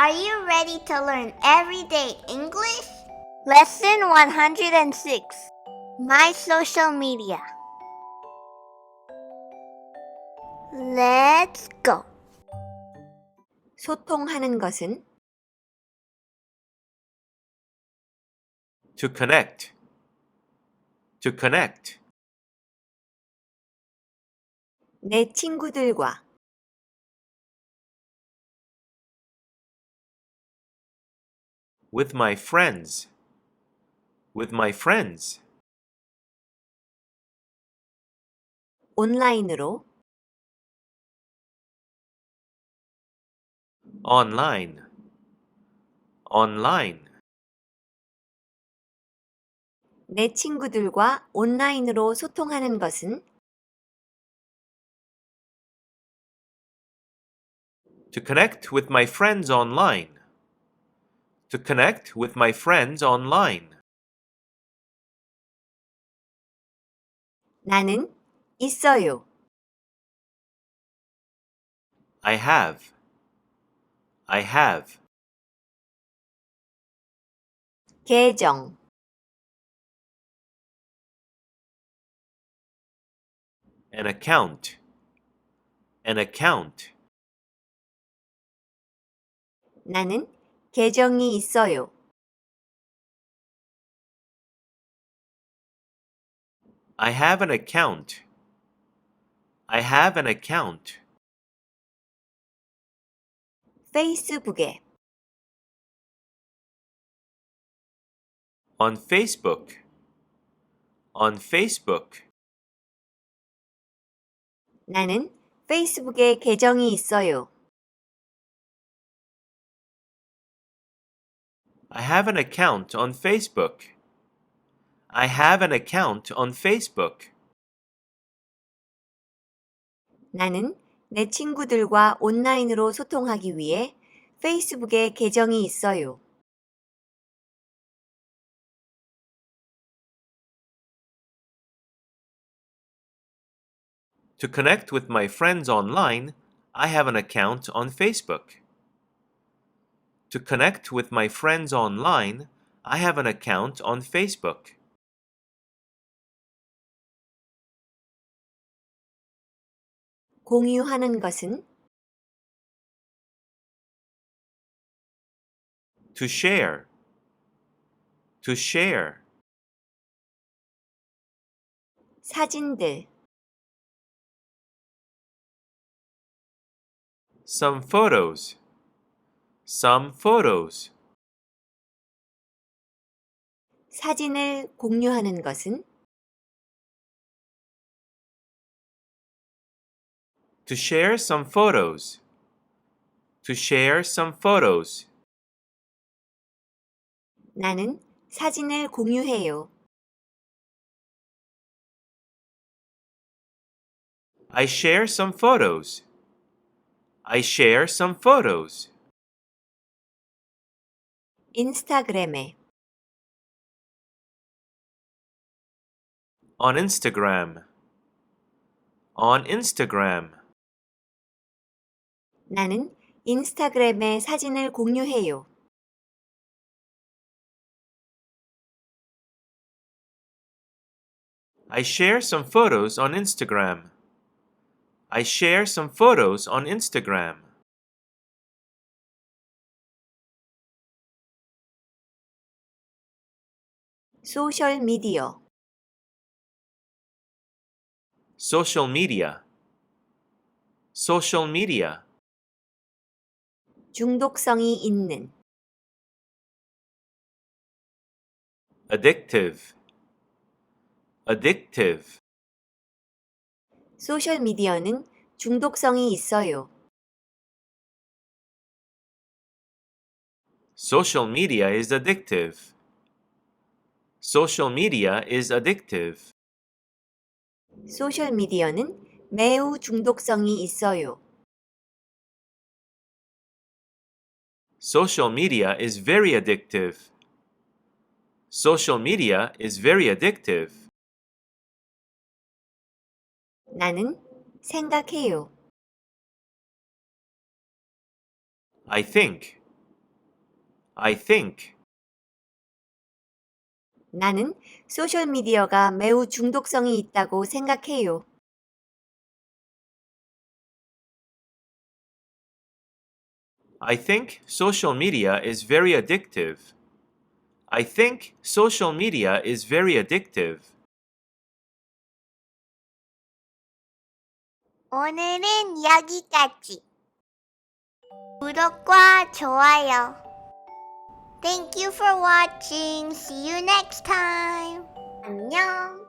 Are you ready to learn everyday English? Lesson 106. My social media. Let's go. 소통하는 것은 To connect. To connect. 내 친구들과 With my friends. With my friends. 온라인으로 Online. Online. 내 친구들과 온라인으로 소통하는 것은 To connect with my friends online. To connect with my friends online. 나는 있어요. I have. I have. 계정 An account. An account. 나는 계정이 있어요. I have an account. I have an account. 페이스북에 On Facebook. On Facebook. 나는 페이스북에 계정이 있어요. I have an account on Facebook. I have an account on Facebook. 나는 내 친구들과 온라인으로 소통하기 위해 페이스북에 계정이 있어요. To connect with my friends online, I have an account on Facebook. To connect with my friends online, I have an account on Facebook. 공유하는 것은 To share. To share. 사진들 Some photos. Some photos. 사진을 공유하는 것은 To share some photos. To share some photos. 나는 사진을 공유해요. I share some photos. I share some photos. 인스타그램에 On Instagram. On Instagram. 나는 인스타그램에 사진을 공유해요. I share some photos on Instagram. I share some photos on Instagram. 소셜 미디어 Social media. Social media. 중독성이 있는 Addictive. Addictive. 소셜 미디어는 중독성이 있어요. Social media is addictive. Social media is addictive. 소셜 미디어는 매우 중독성이 있어요. Social media is very addictive. Social media is very addictive. 나는 생각해요. I think. I think. 나는 소셜미디어가 매우 중독성이 있다고 생각해요. I think social media is very addictive. I think social media is very addictive. 오늘은 여기까지. 구독과 좋아요. Thank you for watching. See you next time. 안녕.